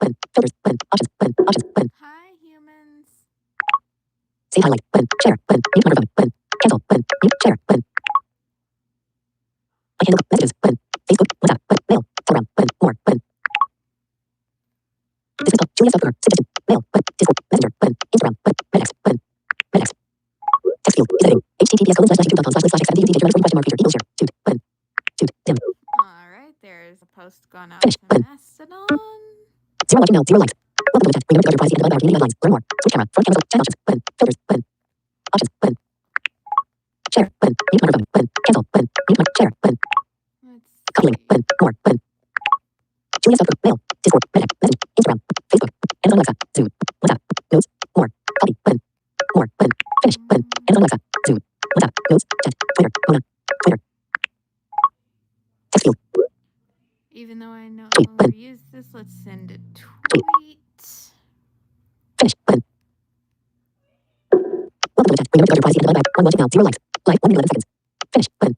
button, filters, button, options, button. Hi, humans. Save highlight, button, share, button, mute microphone, button, cancel, button, mute, share, button. I handle messages, button, Facebook, WhatsApp, button, mail, Telegram, button, more, button. This is called Julia Software, suggestion, mail, button, Discord, Messenger, button, Instagram, button, Redex, button, Redex. Text field, is editing, https://youtube.com/youtube question mark feature, email share, shoot, button, shoot, dim. Alright, there's a post gone out to Mastodon. Zero watching now, zero likes. Welcome to the chat. Remember to privacy and allow our community guidelines. Learn more. Switch camera, front camera, chat options, button, filters, button, options, button. Share, button, mute microphone, button, cancel, button, mute mic, share, button. Copy link, button, more, button. Julia Software, mail, Discord, Reddit, Message, Instagram, Facebook, Amazon Alexa, Zoom, WhatsApp, Notes, more, copy, button, more, button, finish, button, Amazon Alexa, Zoom, WhatsApp, Notes, chat, Twitter, Mona, Twitter. Text field. Even though I no longer use this, let's send a tweet. Finish, button. Welcome to the chat. Remember to privacy and allow one watching now, zero likes. Live 1 minute 11 seconds. Finish, button.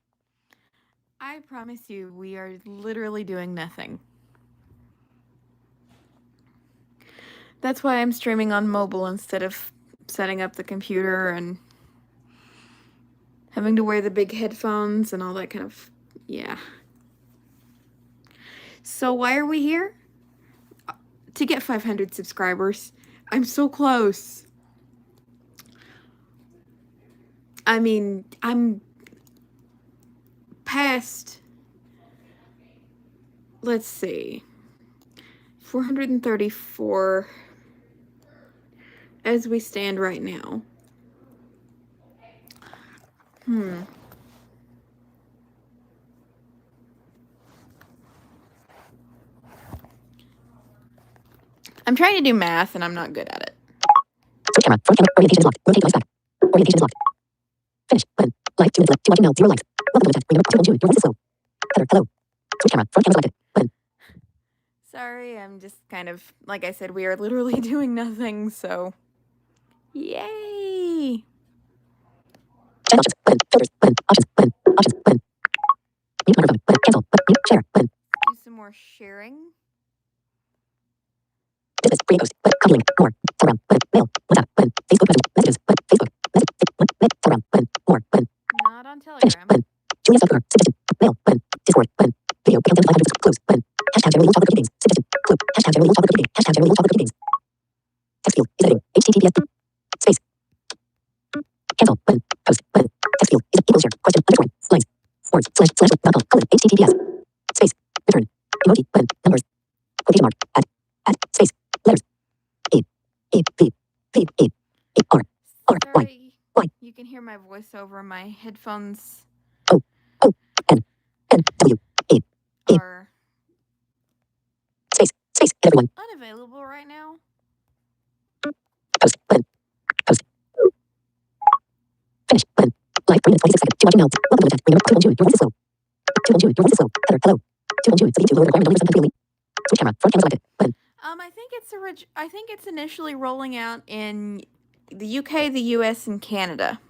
I promise you, we are literally doing nothing. That's why I'm streaming on mobile instead of setting up the computer and having to wear the big headphones and all that kind of, yeah. So why are we here? To get 500 subscribers. I'm so close. I mean, I'm past, let's see, 434 as we stand right now. I'm trying to do math and I'm not good at it. Switch camera, front camera, orientation is locked. Rotate device back. Orientation is locked. Finish, button. Live 2 minutes left. 2 watching now, 0 likes. Welcome to the chat. Remember to June. Your voice is slow. Heather, hello. Switch camera, front camera selected. Button. Sorry, I'm just kind of, like I said, we are literally doing nothing, so. Yay! Chat options, button, filters, button, options, button. Mute microphone, button, cancel, button, mute, share, button. Do some more sharing. Business, free post, button, copy link, more, Telegram, button, mail, WhatsApp, button, Facebook messages, button, Facebook, message, Telegram, button, more, button. Not on Telegram. Finish, button. Julia Software, suggestion, mail, button, Discord, button, video, count down to 500, close, button. Hashtag Jerry Little Chocolate Cookie Beans, suggestion, close, hashtag Jerry Little Chocolate Cookie Beans, hashtag Jerry Little Chocolate Cookie Beans. Text field, is editing, https, space. Cancel, button, post, button, text field, is equal share, question, underscore, lines, words, //.com, colon, https, space, return, emoji, button, numbers, quotation mark, at, space, letters, R, Y. You can hear my voice over my headphones. O, N, W, are space, everyone. Unavailable right now. Post, button, post. Finish, button. Live 3 minutes 26 seconds. 2 watching now. Welcome to the chat. Remember, 2 on June, your voice is slow. 2 on June, your voice is slow. Heather, hello. 2 on June, submit to lower requirement only sometimes freely. Switch camera, front camera selected, button. I think it's initially rolling out in the UK, the US, and Canada.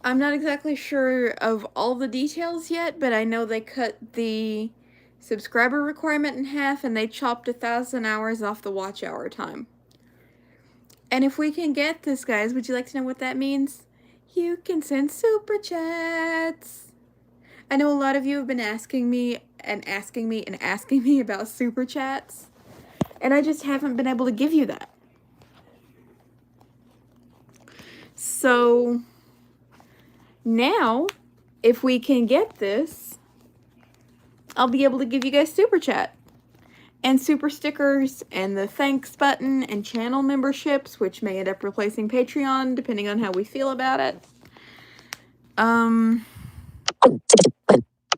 I'm not exactly sure of all the details yet, but I know they cut the subscriber requirement in half and they chopped 1,000 hours off the watch hour time. And if we can get this, guys, would you like to know what that means? You can send super chats. I know a lot of you have been asking me about super chats, and I just haven't been able to give you that. So now, if we can get this, I'll be able to give you guys super chat and super stickers and the thanks button and channel memberships, which may end up replacing Patreon depending on how we feel about it.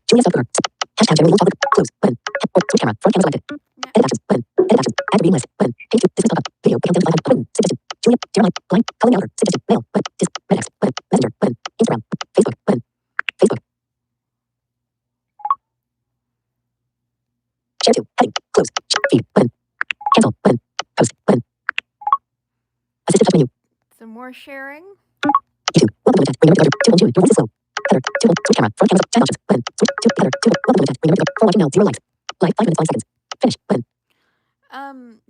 Julia Software. Hashtag Jerry Little Chocolate. Close. Button. Switch camera. Front camera selected. Edit actions. Button. Edit actions. Add green list. Button. Page 2. Dismiss pop-up. Video. Count down to 500. Button. Suggestion. Julia. Jeremiah. Line. Calling out. Suggestion. Mail. Button. Disc. Redex. Button. Messenger. Button. Instagram. Facebook. Button. Facebook. Share to. Heading. Close. Feed. Button. Cancel. Button. Post. Button. Assistive touch menu. Some more sharing. YouTube. Welcome to the chat. Remember to 2 on June. Your voice is slow. Header. Switch camera. Front camera. Chat options. Button. Switch to header. Welcome to chat. Remember to go. 4 watching now. 0 likes. Like 5 minutes 5 seconds. Finish. Button.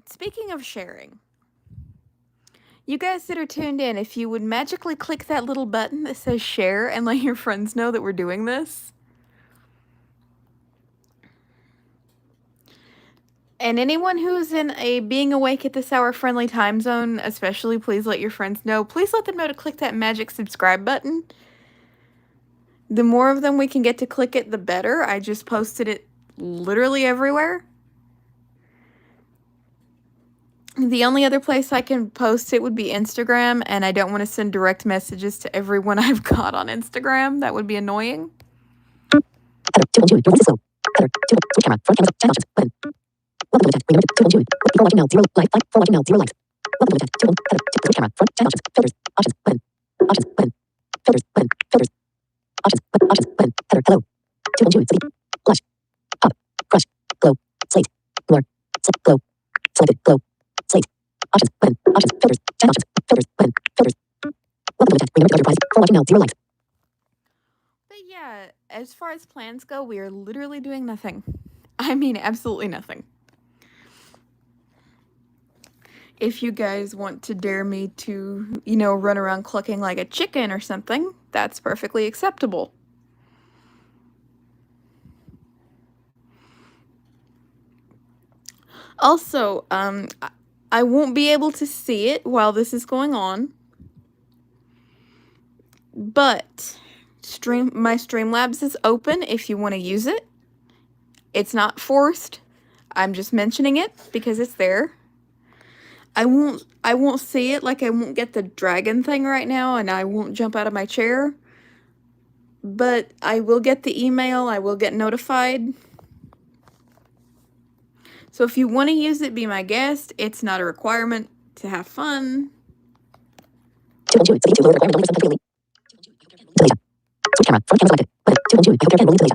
Speaking of sharing, you guys that are tuned in, if you would magically click that little button that says share and let your friends know that we're doing this. And anyone who's in a being awake at this hour friendly time zone, especially, please let your friends know. Please let them know to click that magic subscribe button. The more of them we can get to click it, the better. I just posted it literally everywhere. The only other place I can post it would be Instagram, and I don't want to send direct messages to everyone I've got on Instagram. That would be annoying. Header. 2 June. Your voice is slow. Header. Switch camera. Front camera. Chat options. Button. Welcome to chat. Remember to 2 June. 4 watching now. 0 like 5 4 watching now. 0 likes. Welcome to chat. 2 header. Switch camera. Front chat options. Filters. Options. Button. Options. Button. Filters. Button. Filters. Options. Button. Options. Button. Header. Hello. 2 June. City. Flush. Pop. Crush. Glow. Slate. Blur. Glow. Selected. Glow. Slate. Options. Button. Options. Filters. Chat options. Filters. Button. Filters. Welcome to chat. Remember to go to privacy. 4 watching now. 0 likes. But yeah, as far as plans go, we are literally doing nothing. I mean, absolutely nothing. If you guys want to dare me to, run around clucking like a chicken or something, that's perfectly acceptable. Also, I won't be able to see it while this is going on, but my Streamlabs is open if you want to use it. It's not forced. I'm just mentioning it because it's there. I won't see it, like I won't get the dragon thing right now, and I won't jump out of my chair. But I will get the email, I will get notified. So if you want to use it, be my guest. It's not a requirement to have fun. Switch camera. Front camera selected. Button. 2 I hope you're rolling to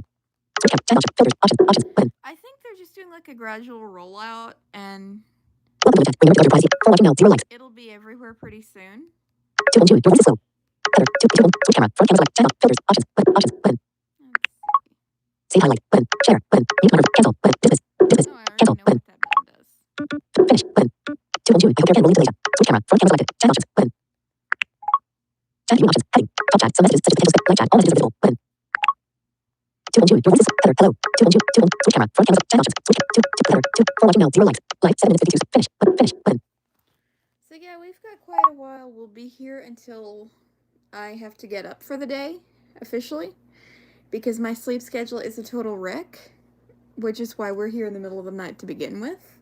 Switch camera. Chat options. Filters. Options. Button. I think they're just doing like a gradual rollout, and welcome to chat. Remember to go to privacy. 4 watching now. 0 likes. It'll be everywhere pretty soon. 2 Your voice is slow. Header. 2 Switch camera. Front camera select. Chat filters. Options. Button. Options. Button. Save highlight. Button. Share. Button. Mute monitor. Cancel. Button. Dismiss. Dismiss. Oh, I already Cancel. know Button. what that button does. Finish. Button. 2 I hope you're rolling to Switch camera. Front camera selected. Chat options. Button. Chat view options. Heading. Top chat. Some messages such as potential live chat. All messages visible. Button. 2 Your voice is header. Hello. 2 Switch camera. Front camera. Chat options. Switch. 2 header. 2 4 watching now. 0 likes. Like 7 minutes 52. Finish. Button. Finish. Button. So yeah, we've got quite a while. We'll be here until I have to get up for the day, officially, because my sleep schedule is a total wreck, which is why we're here in the middle of the night to begin with.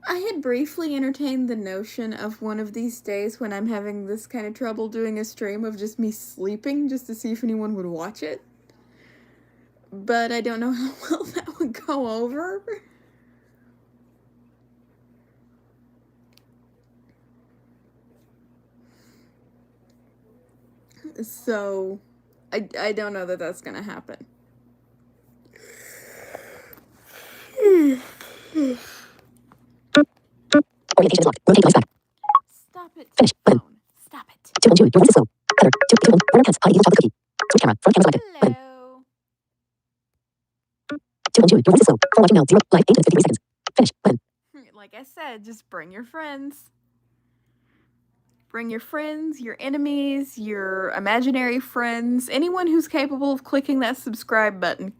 I had briefly entertained the notion of one of these days when I'm having this kind of trouble doing a stream of just me sleeping, just to see if anyone would watch it. But I don't know how well that would go over. So, I don't know that that's gonna happen. Orientation is locked. Rotate device back. Stop it. Finish. Button. Stop it. 2 Your voice is slow. Header. 2 Border cats. Hide eating chocolate cookie. Switch camera. Front camera selected. Button. Hello. 2 Your voice is slow. 4 watching now. 0 like 8 minutes 53 seconds. Finish. Button. Like I said, just bring your friends. Bring your friends, your enemies, your imaginary friends, anyone who's capable of clicking that subscribe button.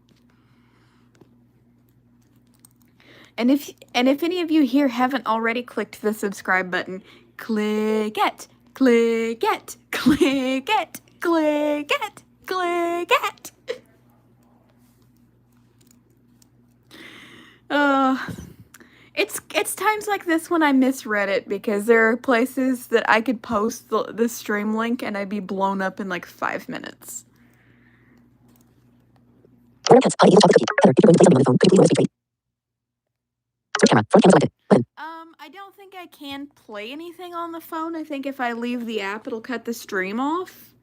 And if any of you here haven't already clicked the subscribe button, click it, click it, click it, click it, click it. It's times like this when I miss Reddit, because there are places that I could post the stream link and I'd be blown up in like 5 minutes. Border cats. Hide eating chocolate cookie. Header. If you're going to play something on the phone, could you please USB tray? Switch camera. Front camera selected. Button. I don't think I can play anything on the phone. I think if I leave the app, it'll cut the stream off.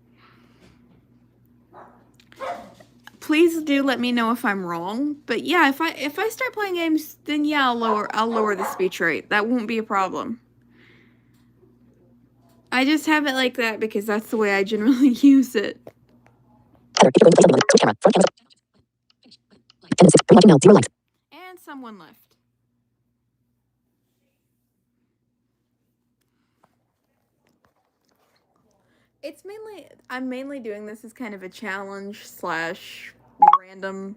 Please do let me know if I'm wrong. But yeah, if I start playing games, then yeah, I'll lower the speech rate. That won't be a problem. I just have it like that because that's the way I generally use it. Heather, if you're going to play something on it, switch camera. Front camera. 10 6. Are you watching now? 0 likes. And someone left. I'm mainly doing this as kind of a challenge / random.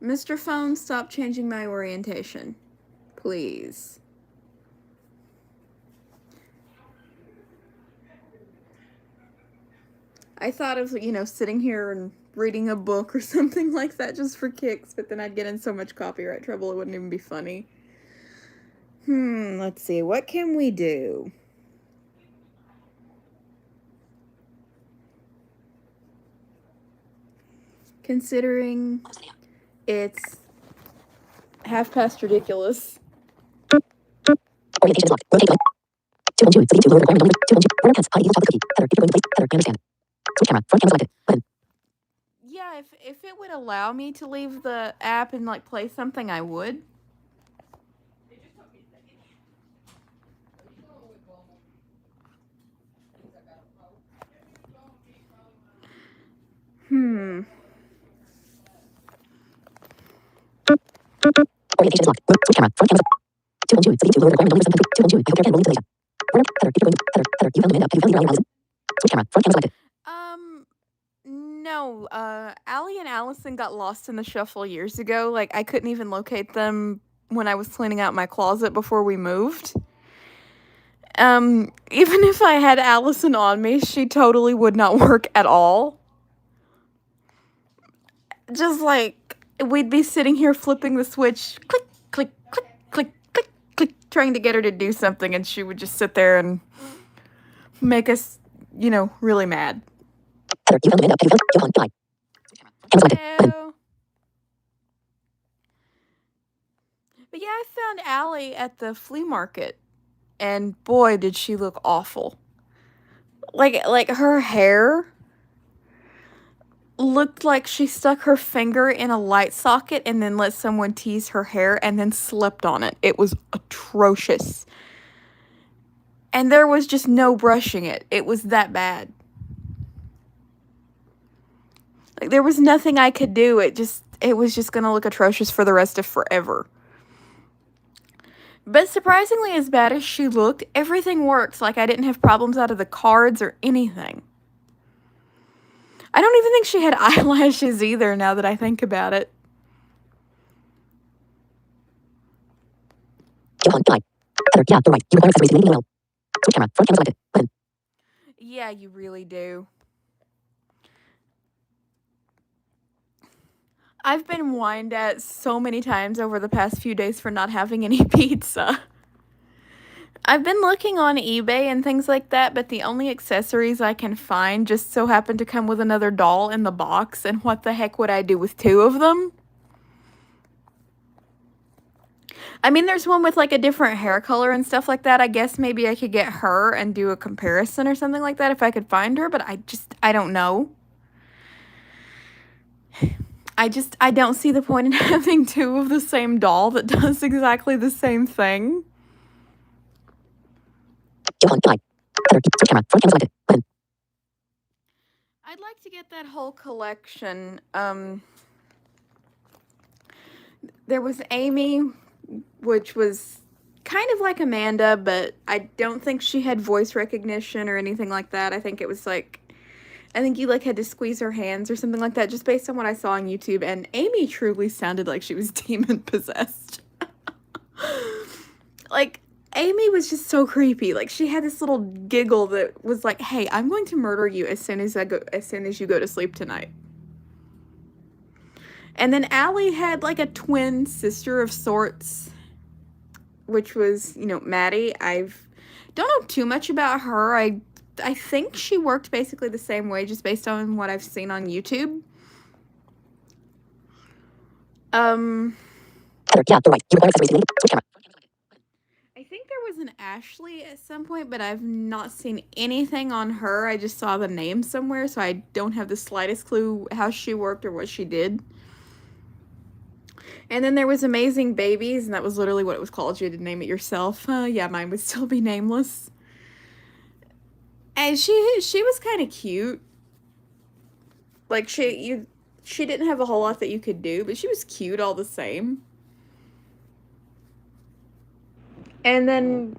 Mr. Phone, stop changing my orientation. Please. I thought of, sitting here and reading a book or something like that just for kicks, but then I'd get in so much copyright trouble it wouldn't even be funny. Let's see. What can we do? Considering it's ridiculous. Orientation is locked. Rotate left. 2 on June. Select 2 lower requirement on 2 on June. Border cats. Hot eating chocolate cookie. Heather, if you're going to play. Heather, I understand. Switch camera. Front camera selected. Button. Yeah, if it would allow me to leave the app and play something, I would. Orientation is locked. Switch camera. Front camera. 2 on June. Select 2 lower requirement on 2 on June. I hope you're rolling to Malaysia. Border Heather, if you're going to. Heather, you found Amanda. Have you found your ally, Allison? Switch camera. Front camera selected. No. Allie and Allison got lost in the shuffle years ago. I couldn't even locate them when I was cleaning out my closet before we moved. Even if I had Allison on me, she totally would not work at all. Just we'd be sitting here flipping the switch, click, click, click, click, click, click, trying to get her to do something, and she would just sit there and make us, really mad. Heather, you found Amanda. Have you found Johan? Hi. Camera selected. Hello. But yeah, I found Allie at the flea market, and boy, did she look awful. Like her hair looked like she stuck her finger in a light socket and then let someone tease her hair and then slept on it. It was atrocious. And there was just no brushing it. It was that bad. There was nothing I could do. It was just gonna look atrocious for the rest of forever. But surprisingly, as bad as she looked, everything worked. I didn't have problems out of the cards or anything. I don't even think she had eyelashes either, now that I think about it. Johan, hi. Heather, yeah, you're right. You require accessories to well. Switch camera. Front camera selected. Button. Yeah, you really do. I've been whined at so many times over the past few days for not having any pizza. I've been looking on eBay and things like that, but the only accessories I can find just so happen to come with another doll in the box, and what the heck would I do with 2 of them? I mean, there's one with a different hair color and stuff like that. I guess maybe I could get her and do a comparison or something like that if I could find her, but I don't know. I don't see the point in having 2 of the same doll that does exactly the same thing. Johan, hi. Heather, switch camera. Front camera selected. Button. I'd like to get that whole collection. There was Amy, which was kind of like Amanda, but I don't think she had voice recognition or anything like that. I think it was I think you had to squeeze her hands or something like that, just based on what I saw on YouTube, and Amy truly sounded like she was demon possessed. Amy was just so creepy. She had this little giggle that was hey, I'm going to murder you as soon as you go to sleep tonight. And then Allie had a twin sister of sorts, which was, Maddie. I don't know too much about her. I think she worked basically the same way, just based on what I've seen on YouTube. Heather, yeah, you're right. You require accessories to switch camera. I think there was an Ashley at some point, but I've not seen anything on her. I just saw the name somewhere, so I don't have the slightest clue how she worked or what she did. And then there was Amazing Babies, and that was literally what it was called. You had to name it yourself. Yeah, mine would still be nameless. And she was kind of cute. Like she didn't have a whole lot that you could do, but she was cute all the same. And then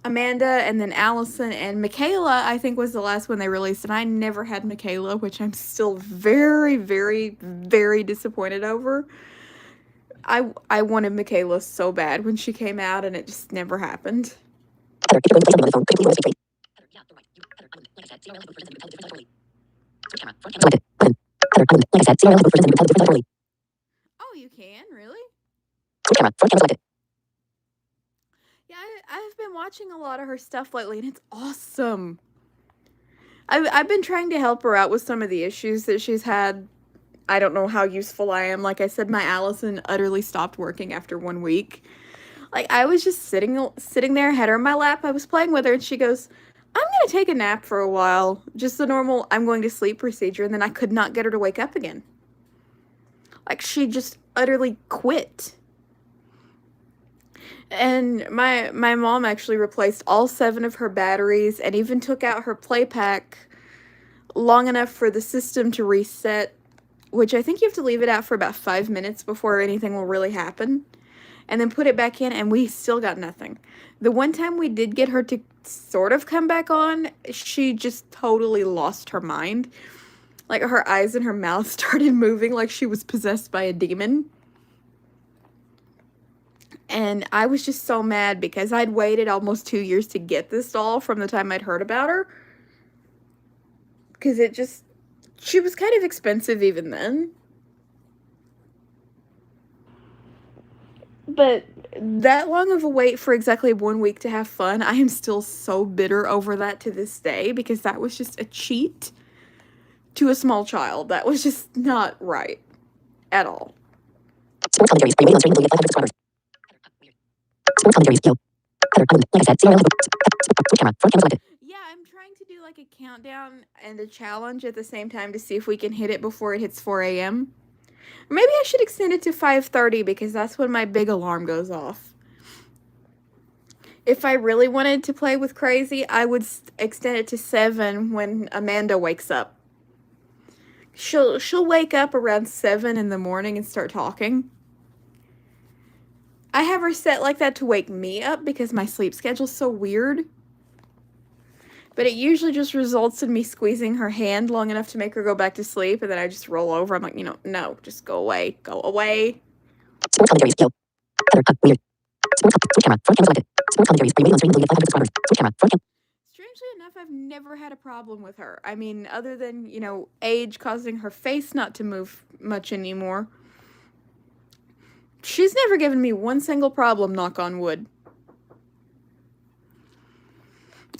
Amanda, and then Allison, and Michaela, I think, was the last one they released, and I never had Michaela, which I'm still very, very, very disappointed over. I wanted Michaela so bad when she came out, and it just never happened. Heather, if you're going to play something on the phone, could you please roll Heather, yeah, you're right. Heather, like I said, CRL has both versions and you can tell the difference electorally. Switch camera, front camera selected, button. Heather, like I said, CRL has both versions and you can tell the difference electorally. Oh, you can? Really? Switch camera, front camera selected. Yeah, I've been watching a lot of her stuff lately, and it's awesome. I've been trying to help her out with some of the issues that she's had. I don't know how useful I am. Like I said, my Allison utterly stopped working after 1 week. Like, I was just sitting there, had her in my lap. I was playing with her, and she goes, I'm going to take a nap for a while. Just the normal, I'm going to sleep procedure. And then I could not get her to wake up again. Like, she just utterly quit. And my mom actually replaced all 7 of her batteries and even took out her play pack long enough for the system to reset, which I think you have to leave it out for about 5 minutes before anything will really happen. And then put it back in, and we still got nothing. The one time we did get her to sort of come back on, she just totally lost her mind. Like, her eyes and her mouth started moving like she was possessed by a demon. And I was just so mad because I'd waited almost 2 years to get this doll from the time I'd heard about her. Because she was kind of expensive even then. But that long of a wait for exactly 1 week to have fun, I am still so bitter over that to this day, because that was just a cheat to a small child. That was just not right at all. Sports commentaries, are you waiting on streaming until you get 500 subscribers? Sports commentaries, yo. Heather, like I said, CRL has both, switch camera, front camera selected. Yeah, I'm trying to do like a countdown and a challenge at the same time to see if we can hit it before it hits 4 a.m. Maybe I should extend it to 5:30 because that's when my big alarm goes off. If I really wanted to play with Crazy, I would extend it to 7 when Amanda wakes up. She'll wake up around 7 in the morning and start talking. I have her set like that to wake me up because my sleep schedule's so weird. But it usually just results in me squeezing her hand long enough to make her go back to sleep, and then I just roll over. I'm like, no, just go away. Go away. Sports commentaries, yo. Heather, weird. Switch camera, front camera selected. Sports commentaries, are you waiting on streaming until you get 500 subscribers? Switch camera, front camera. Strangely enough, I've never had a problem with her. I mean, other than, age causing her face not to move much anymore. She's never given me one single problem, knock on wood.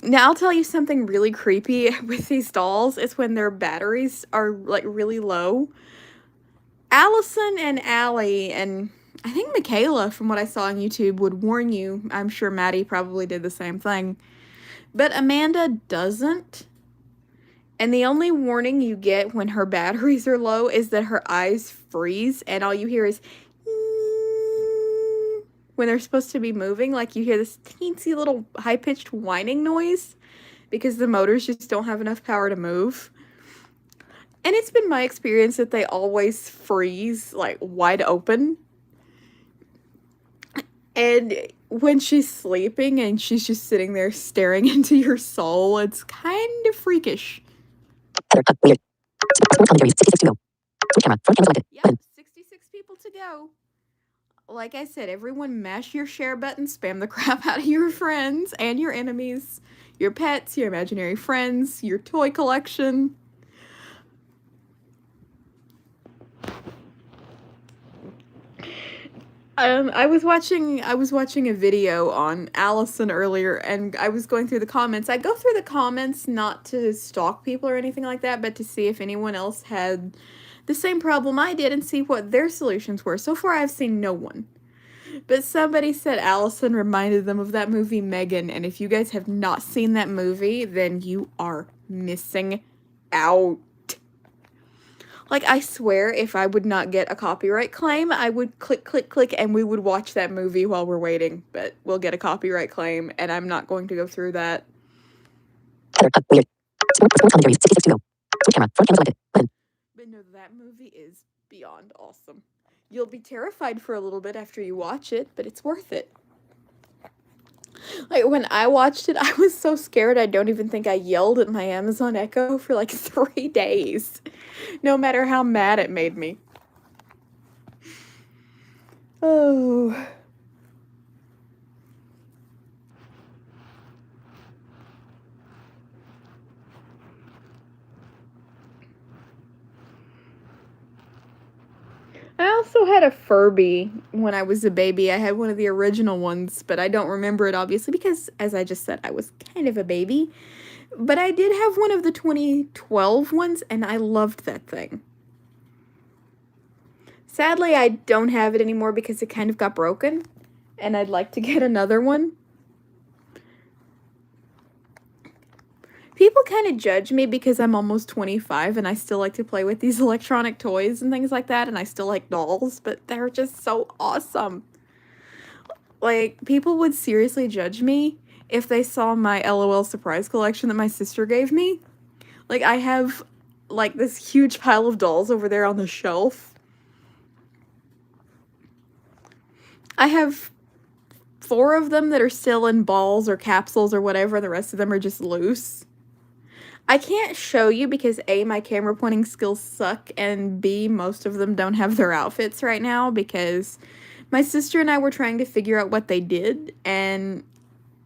Now, I'll tell you something really creepy with these dolls. It's when their batteries are, like, really low. Allison and Allie, and I think Michaela, from what I saw on YouTube, would warn you. I'm sure Maddie probably did the same thing. But Amanda doesn't. And the only warning you get when her batteries are low is that her eyes freeze, and all you hear is when they're supposed to be moving. Like, you hear this teensy little high-pitched whining noise because the motors just don't have enough power to move. And it's been my experience that they always freeze, like, wide open. And when she's sleeping and she's just sitting there staring into your soul, it's kind of freakish. Heather, weird. Sports commentaries, 66 to go. Switch camera, front camera selected. Yep, 66 people to go. Like I said, everyone mash your share button, spam the crap out of your friends and your enemies, your pets, your imaginary friends, your toy collection. I was watching a video on Allison earlier, and I was going through the comments. I go through the comments not to stalk people or anything like that, but to see if anyone else had the same problem I did and see what their solutions were. So far, I've seen no one. But somebody said Allison reminded them of that movie Megan, and if you guys have not seen that movie, then you are missing out. Like, I swear, if I would not get a copyright claim, I would click, and we would watch that movie while we're waiting. But we'll get a copyright claim, and I'm not going to go through that. Heather, weird. Sports commentary, 66 to go. Switch camera, front camera selected, button. But no, that movie is beyond awesome. You'll be terrified for a little bit after you watch it, but it's worth it. Like, when I watched it, I was so scared I don't even think I yelled at my Amazon Echo for like 3 days. No matter how mad it made me. Oh. I also had a Furby when I was a baby. I had one of the original ones, but I don't remember it obviously because, as I just said, I was kind of a baby. But I did have one of the 2012 ones, and I loved that thing. Sadly, I don't have it anymore because it kind of got broken, and I'd like to get another one. People kind of judge me because I'm almost 25 and I still like to play with these electronic toys and things like that, and I still like dolls, but they're just so awesome. Like, people would seriously judge me if they saw my LOL surprise collection that my sister gave me. Like, I have, like, this huge pile of dolls over there on the shelf. I have 4 of them that are still in balls or capsules or whatever. The rest of them are just loose. I can't show you because A, my camera pointing skills suck, and B, most of them don't have their outfits right now because my sister and I were trying to figure out what they did, and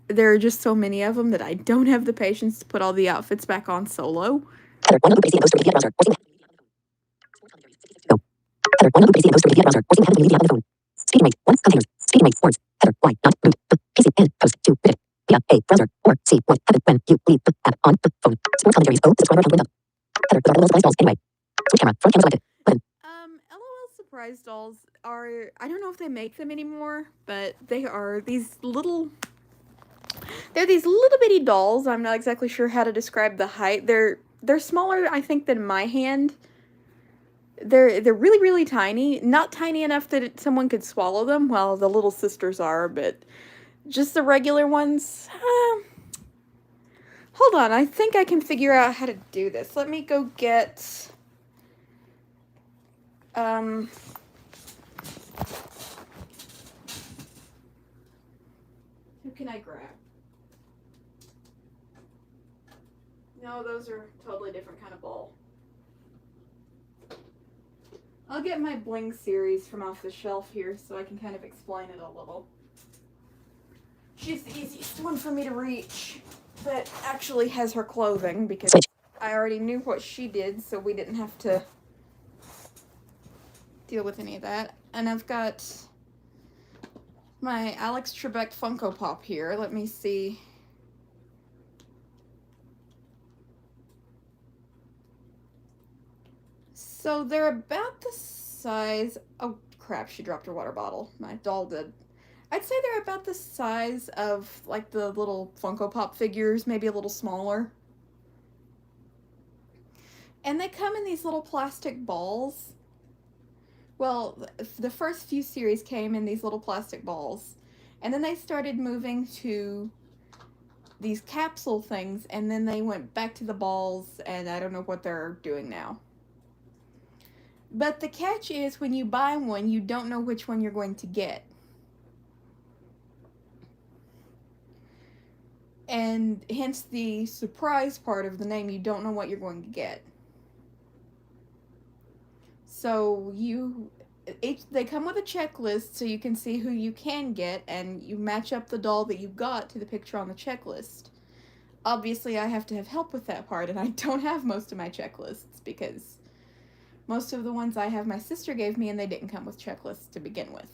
there are just so many of them that I don't have the patience to put all the outfits back on solo. Heather, one loop PC and post to browser. Heather, one loop PC and post to browser. Forcing Heather to media on the phone. Speaking rate, 1 containers. Speaking rate, words. Heather, Y, not, root, PC, and post, 2, minute. Via, A, browser, or C, what, happen, when, you, leave, app, on, phone. Sports commentaries, O, subscriber account window. Heather, with our LOL surprise dolls, anyway. Switch camera, front camera selected, button. LOL surprise dolls are, I don't know if they make them anymore, but they are these little, they're these little bitty dolls. I'm not exactly sure how to describe the height. They're smaller, I think, than my hand. They're really, really tiny. Not tiny enough that someone could swallow them. Well, the little sisters are, but just the regular ones. Hold on, I think I can figure out how to do this. Let me go get... Who can I grab? No, those are totally different kind of ball. I'll get my Bling series from off the shelf here so I can kind of explain it a little. She's the easiest one for me to reach, but actually has her clothing because I already knew what she did, so we didn't have to deal with any of that. And I've got my Alex Trebek Funko Pop here. Let me see. So they're about the size... Oh, crap, she dropped her water bottle. My doll did. I'd say they're about the size of, like, the little Funko Pop figures, maybe a little smaller. And they come in these little plastic balls. Well, the first few series came in these little plastic balls. And then they started moving to these capsule things, and then they went back to the balls, and I don't know what they're doing now. But the catch is, when you buy one, you don't know which one you're going to get. And hence the surprise part of the name, you don't know what you're going to get. So they come with a checklist so you can see who you can get, and you match up the doll that you got to the picture on the checklist. Obviously, I have to have help with that part, and I don't have most of my checklists because most of the ones I have my sister gave me, and they didn't come with checklists to begin with.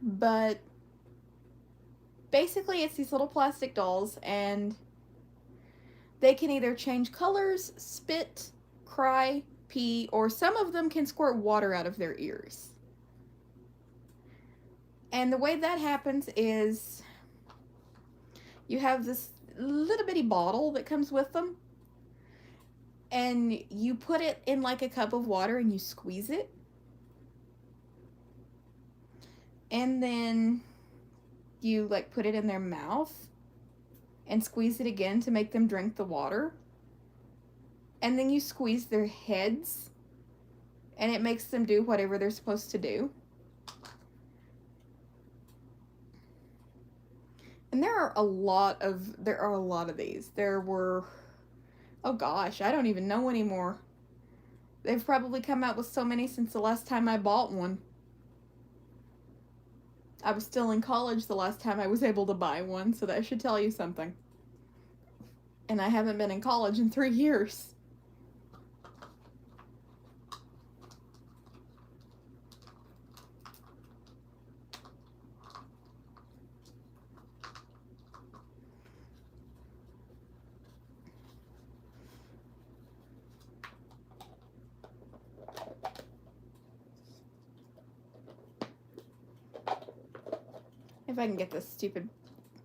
But basically, it's these little plastic dolls, and they can either change colors, spit, cry, pee, or some of them can squirt water out of their ears. And the way that happens is you have this little bitty bottle that comes with them, and you put it in like a cup of water and you squeeze it. And then you like put it in their mouth, and squeeze it again to make them drink the water. And then you squeeze their heads, and it makes them do whatever they're supposed to do. And there are a lot of these. There were, oh gosh, I don't even know anymore. They've probably come out with so many since the last time I bought one. I was still in college the last time I was able to buy one, so that should tell you something. And I haven't been in college in 3 years. If I can get this stupid...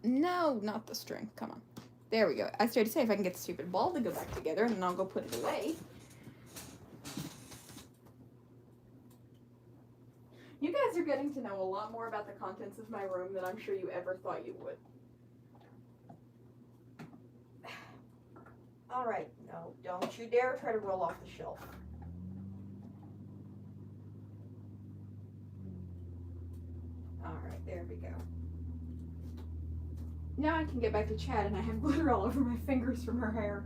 No, not the string. Come on. There we go. I started to say if I can get the stupid ball to go back together, and then I'll go put it away. You guys are getting to know a lot more about the contents of my room than I'm sure you ever thought you would. All right. No, don't you dare try to roll off the shelf. All right, there we go. Now I can get back to Chad, and I have glitter all over my fingers from her hair.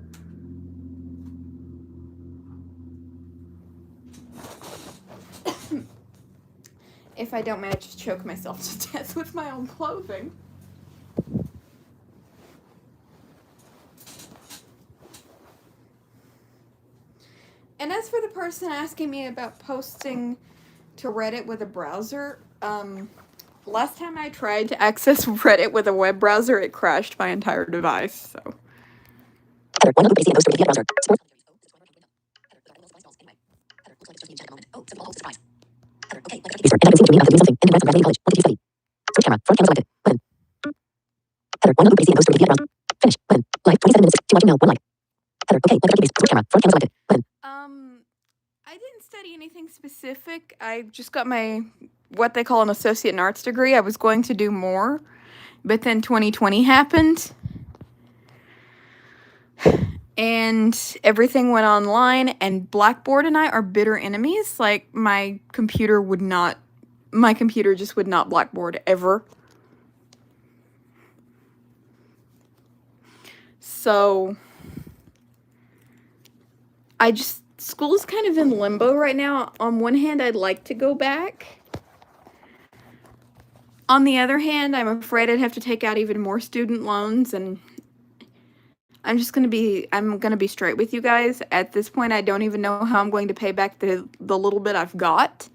If I don't manage to choke myself to death with my own clothing. And as for the person asking me about posting to Reddit with a browser, last time I tried to access Reddit with a web browser, it crashed my entire device, so. I didn't study anything specific. I just got my, what they call an associate in arts degree. I was going to do more, but then 2020 happened. And everything went online, and Blackboard and I are bitter enemies. Like, my computer just would not Blackboard ever. So, school's kind of in limbo right now. On one hand, I'd like to go back. On the other hand, I'm afraid I'd have to take out even more student loans, and I'm gonna be straight with you guys. At this point, I don't even know how I'm going to pay back the little bit I've got.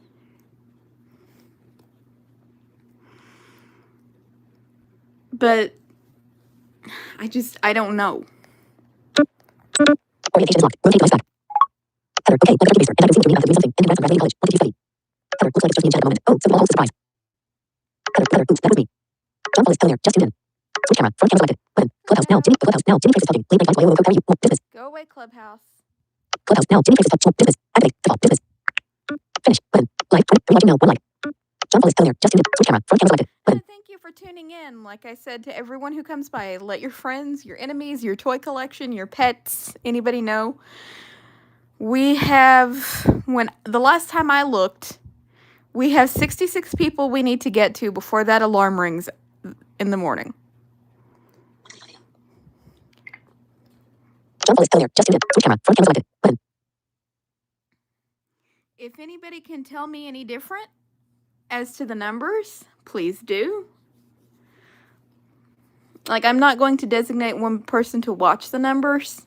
But I don't know. Go away, Clubhouse. Thank you for tuning in. Like I said to everyone who comes by, let your friends, your enemies, your toy collection, your pets, anybody know. We have, the last time I looked, we have 66 people we need to get to before that alarm rings in the morning. If anybody can tell me any different as to the numbers, please do. Like, I'm not going to designate one person to watch the numbers.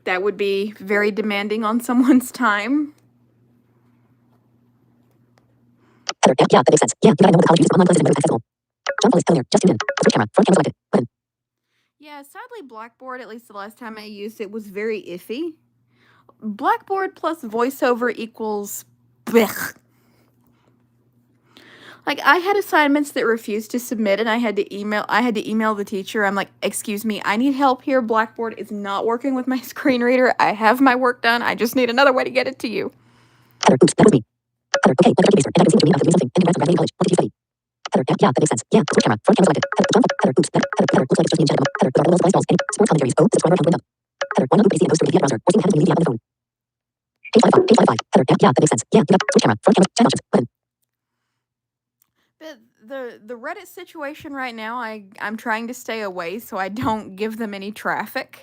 That would be very demanding on someone's time. Yeah, that makes sense. Yeah, you gotta know how to use online classes and web accessible. John Paul is telling her, just tune in. Switch camera, front camera selected. Button. Yeah, sadly, Blackboard, at least the last time I used it, was very iffy. Blackboard plus VoiceOver equals blech. Like, I had assignments that refused to submit, and I had to email the teacher. I'm like, excuse me, I need help here. Blackboard is not working with my screen reader. I have my work done. I just need another way to get it to you. Oops, that was me. Okay, Header, yeah, that makes sense. Yeah, switch camera. Front camera selected. Header, John, header, oops, header, looks like it's just me and Jen. Header, with our little balls, any sports commentaries. Oh, subscriber account window. Header, one loop PC and post to the browser. Or seeing hands media on the phone. Page 5, page 5. Header, yeah, that makes sense. Yeah, you got switch camera. Front camera, chat options. Button. The Reddit situation right now, I'm trying to stay away so I don't give them any traffic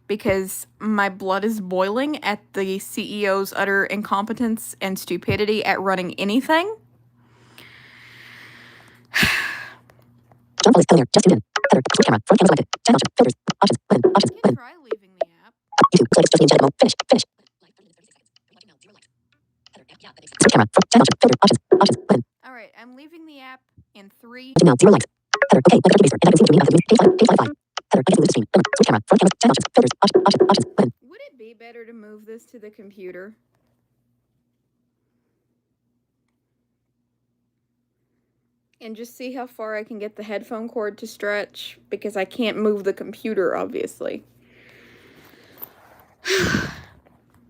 because my blood is boiling at the CEO's utter incompetence and stupidity at running anything. John Paul is still there. Just tuned in. Header, switch camera. Front camera selected. Chat options. Filters. Options. Button. Options. I can Button. try leaving the app. YouTube. Looks like it's just me and Jen. Finish. Finish. Like 30 minutes, 30 seconds. You're watching now. 0 likes. Header, yeah, that makes sense. Switch camera. Front chat options. Filters. Options. Options. Button. All right, I'm leaving the app in 3. Now 0 likes. Header, okay, like a user. And I can see to me after page 5, page 5, 5. Header, I can move the screen. Switch camera. Front camera. Chat options. Filters. Options. Options. Options. Button. Would it be better to move this to the computer? And just see how far I can get the headphone cord to stretch, because I can't move the computer, obviously. Header,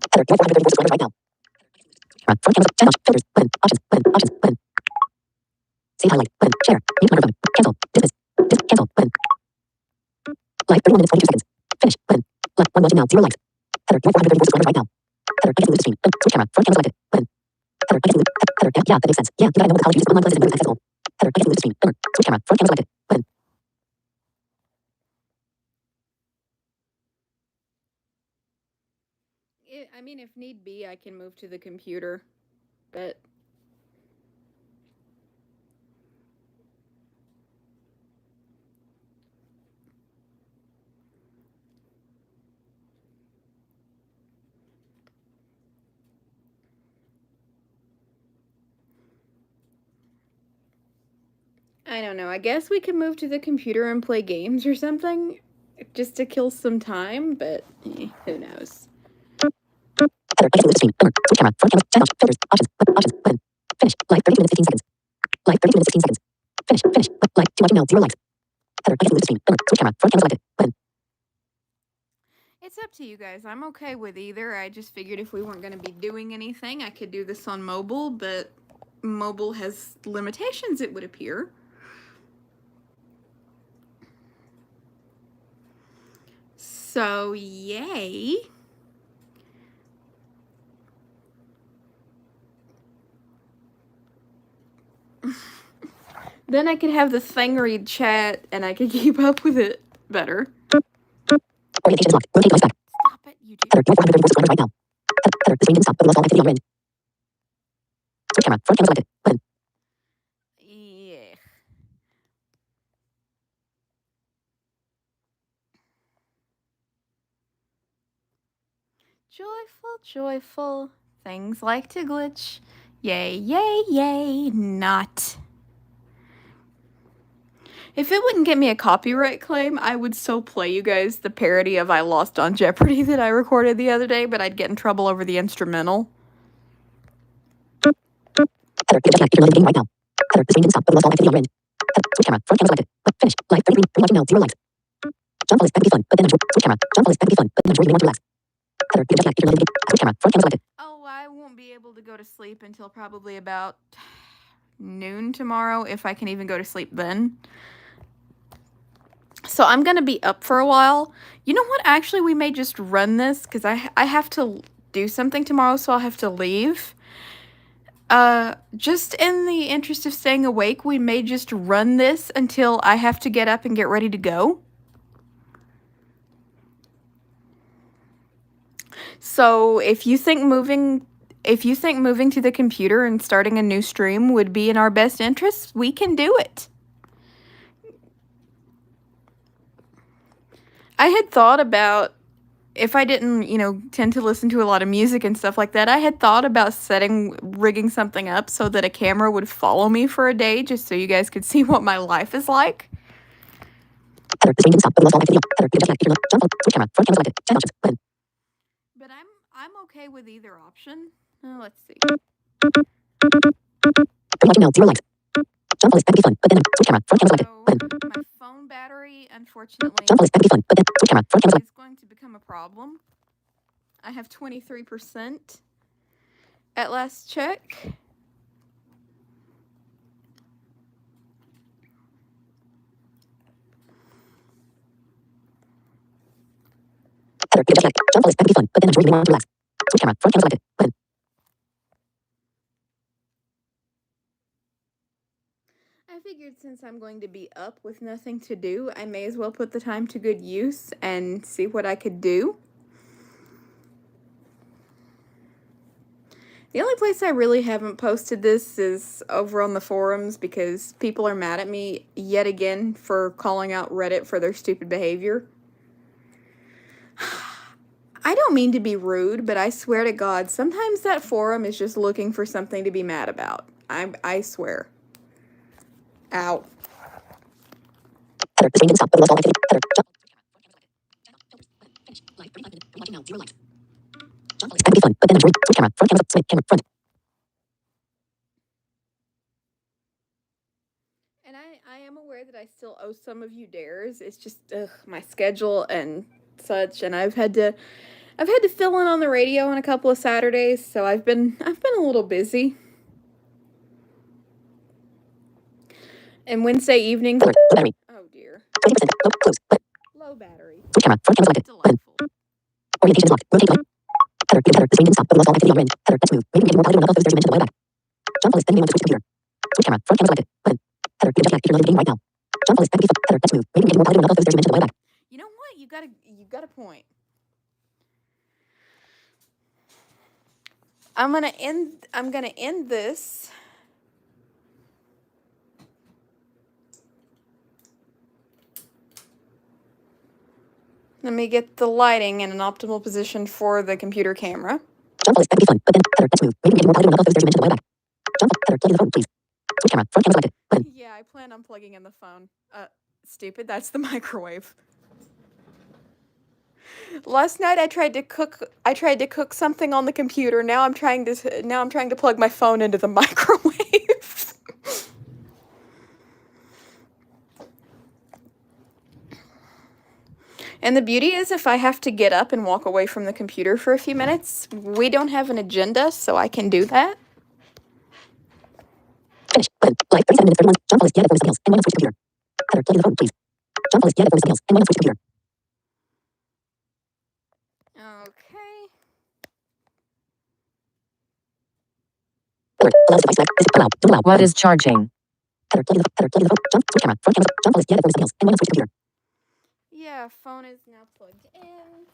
430 voices right now. Front camera. Chat options. Filters. Button. Options. Button. Options. Button. Save highlight. Button. Share. Mute microphone. Cancel. Dismiss. Cancel. Button. Live 31 minutes 22 seconds. Finish. Button. Left 1 watching now. 0 likes. Header, 430 voices right now. Header, I can move the screen. Switch camera. Front camera selected. Button. Header, I can move. Header, yeah, that makes sense. Yeah, you gotta know what the college uses online classes and web accessible. Header, I can move the screen. Switch camera. Front camera selected. Button. I mean, if need be, I can move to the computer, but... I don't know, I guess we could move to the computer and play games or something, just to kill some time, but who knows. Header, I can move the screen. Switch camera. Front camera. Chat options. Filters. Options. Options. Button. Finish. Live 32 minutes 15 seconds. Live 32 minutes 16 seconds. Finish. Finish. Live 2 watching now. 0 likes. Header, I can move the screen. Switch camera. Front camera selected. Button. It's up to you guys. I'm okay with either. I just figured if we weren't going to be doing anything, I could do this on mobile, but mobile has limitations, it would appear. So, yay. Then I could have the thing-read chat, and I could keep up with it better. Orientation is locked. Rotate device back. Stop it, YouTube. Header, 430 voices right now. Header, the screen didn't stop, but we lost all activity on your end. Switch camera. Front camera selected. Button. Yeah. Joyful, joyful, things like to glitch. Yay, yay, yay, not. If it wouldn't get me a copyright claim, I would so play you guys the parody of I Lost on Jeopardy that I recorded the other day, but I'd get in trouble over the instrumental. Header, you're just like you're learning the game right now. Header, the screen didn't stop, but we lost all activity on your end. Header, switch camera. Front camera selected. Finish. Live 33. You're watching now. 0 likes. John Paul is back to be fun, but then enjoy. Switch camera. John Paul is back to be fun, but then enjoy. You may want to relax. Header, you're just like you're learning the game. Switch camera. Front camera selected. Oh, I won't be able to go to sleep until probably about noon tomorrow, if I can even go to sleep then. So I'm going to be up for a while. You know what? Actually, we may just run this because I have to do something tomorrow, so I'll have to leave. Just in the interest of staying awake, we may just run this until I have to get up and get ready to go. So if you think moving to the computer and starting a new stream would be in our best interest, we can do it. I had thought about, if I didn't, tend to listen to a lot of music and stuff like that, I had thought about rigging something up so that a camera would follow me for a day, just so you guys could see what my life is like. Header, the screen didn't stop, but we lost all activity. Header, you're just like you're John Paul. Switch camera. Front camera selected. Chat options. Button. But I'm okay with either option. Let's see. You're watching now. 0 likes. John Paul is back to be fun, but then switch camera. Front camera selected. Button. My phone battery, unfortunately, John Paul is back to be fun, but then switch camera. Front camera selected. is going to become a problem. I have 23% at last check. Header. Jump flies. That could be fun, but then enjoy you want to relax. Switch camera. Front camera selected. Button. I figured since I'm going to be up with nothing to do, I may as well put the time to good use and see what I could do. The only place I really haven't posted this is over on the forums because people are mad at me yet again for calling out Reddit for their stupid behavior. I don't mean to be rude, but I swear to God, sometimes that forum is just looking for something to be mad about. I swear. Ow. Header. The screen didn't stop, but it was all activity. Header. Jump. Finish. Live 35 minutes. Watching now. 0 likes. Jump flies. That could be fun, but then enjoy. Switch camera. Front camera. Switch camera. Front. And I am aware that I still owe some of you dares. It's just my schedule and such, and I've had to fill in on the radio on a couple of Saturdays, so I've been a little busy. And Wednesday evenings. Alert. Low battery. Oh dear. 20%. Low. Close. Button. Low battery. Switch camera. Front camera selected. Button. Delightful. Orientation is locked. Rotate left. Header. Header. The screen didn't stop, but it was all activity on your end. Header. Let's move. Maybe we can get more quality on above those stairs you mentioned a while back. Jump flies. Then you may want to switch computer. Switch camera. Front camera selected. Button. Header. You can check if you're not in the game right now. Jump flies. That could be fun. Header. Let's move. Maybe we can get more quality on above those stairs you mentioned a while back. You know what? You got a point. I'm gonna end this. Let me get the lighting in an optimal position for the computer camera. Jump flies. That could be fun, but then header. Let's move. Maybe we can get more quality on above those stairs you mentioned a while back. Jump. Header. Plug in the phone, please. Switch camera. Front camera selected. Button. Yeah, I plan on plugging in the phone. Stupid. That's the microwave. Last night I tried to cook something on the computer. Now I'm trying to plug my phone into the microwave. And the beauty is if I have to get up and walk away from the computer for a few minutes, we don't have an agenda, so I can do that. Finish. Button. Live 37 minutes 31. Jump flies. Yeah, the phone is something else. And why not switch computer? Header. Plug in the phone, please. Jump flies. Yeah, the phone is something else. And why not switch computer? Okay. Alert. Allows device select. Is it allow? Don't allow. What is charging? Header. Plug in the phone. Jump. Switch camera. Front camera. Jump flies. Yeah, the phone is something else. And why not switch computer? Yeah, phone is now plugged in.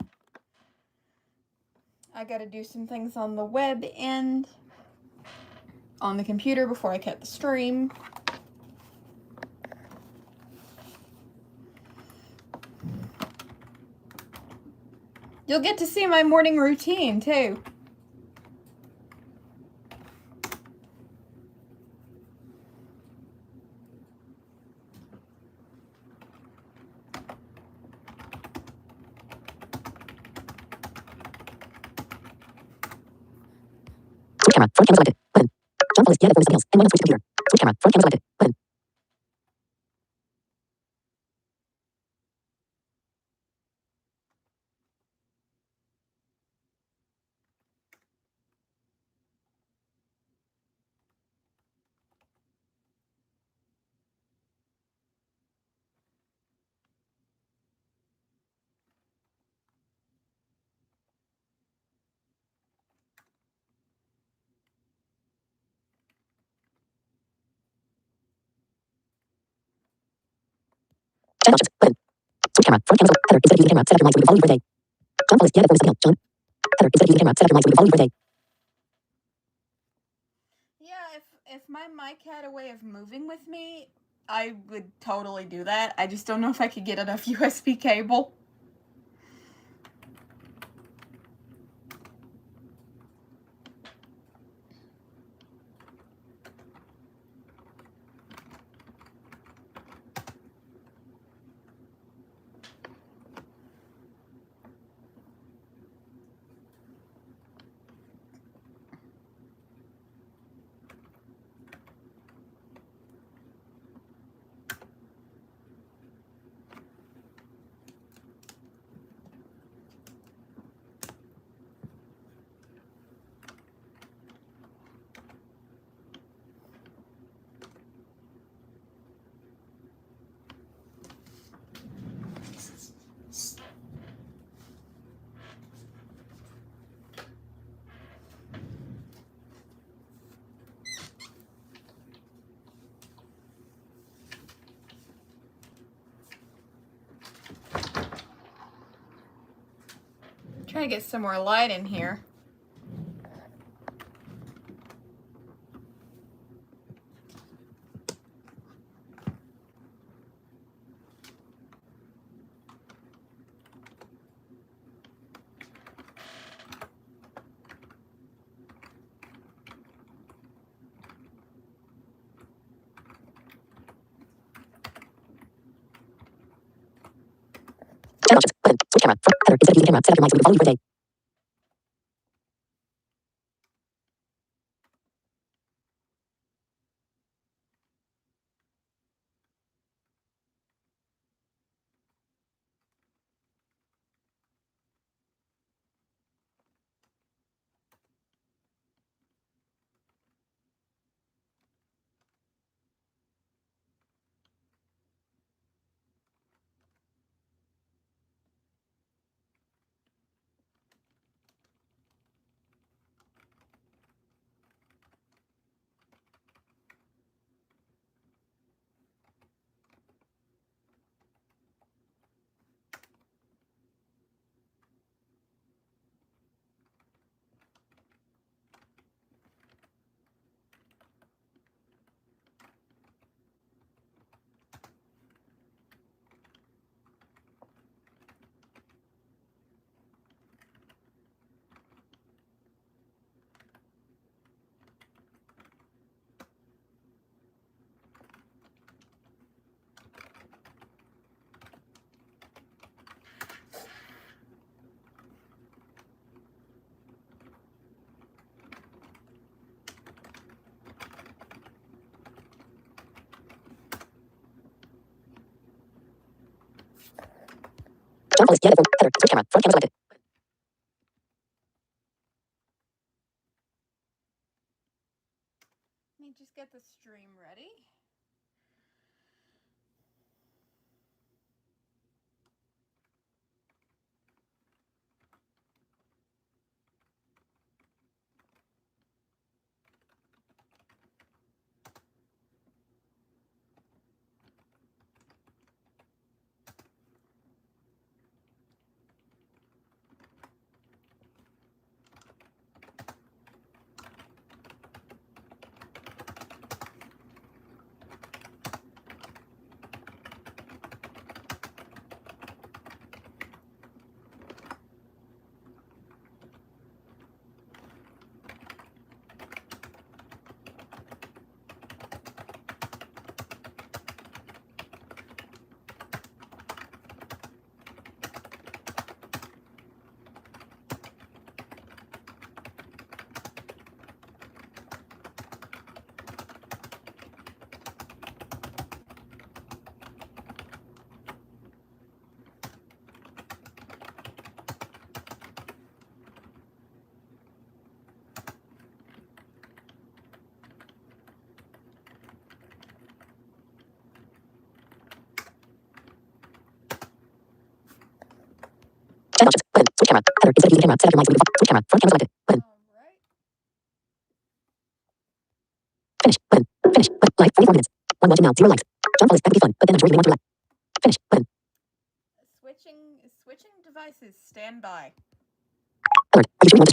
I gotta do some things on the web end on the computer before I cut the stream. You'll get to see my morning routine too. Switch camera. Front camera selected. Button. Jump flies. Yeah, the phone is something else. And why not switch computer? Switch camera. Front camera selected. Button. Chat options. Button. Switch camera. Front camera. Header. Instead of using camera, set up your mic so we can follow you for a day. Jump flies. Yeah, the phone is something else. John. Header. Instead of using camera, set up your mic so we can follow you for a day. Yeah, if my mic had a way of moving with me, I would totally do that. I just don't know if I could get enough USB cable. Trying to get some more light in here. Chat options. Button. Switch camera. Heather, instead of using camera, set up your mic so we can follow you for a day. John Paul is Heather. Switch camera. Front camera selected. Let me just get the stream ready. Chat options. Button. Switch camera. Heather, instead of using camera, set up your mic so we can follow. Switch camera. Front camera selected. Button. Alright. Finish. Button. Finish. Button. Live 44 minutes. One watching now. 0 likes. John Paul is that would be fun, but then I'm sure you may want to relax. Finish. Button. Switching devices. Stand by. Alert. Are you sure you want to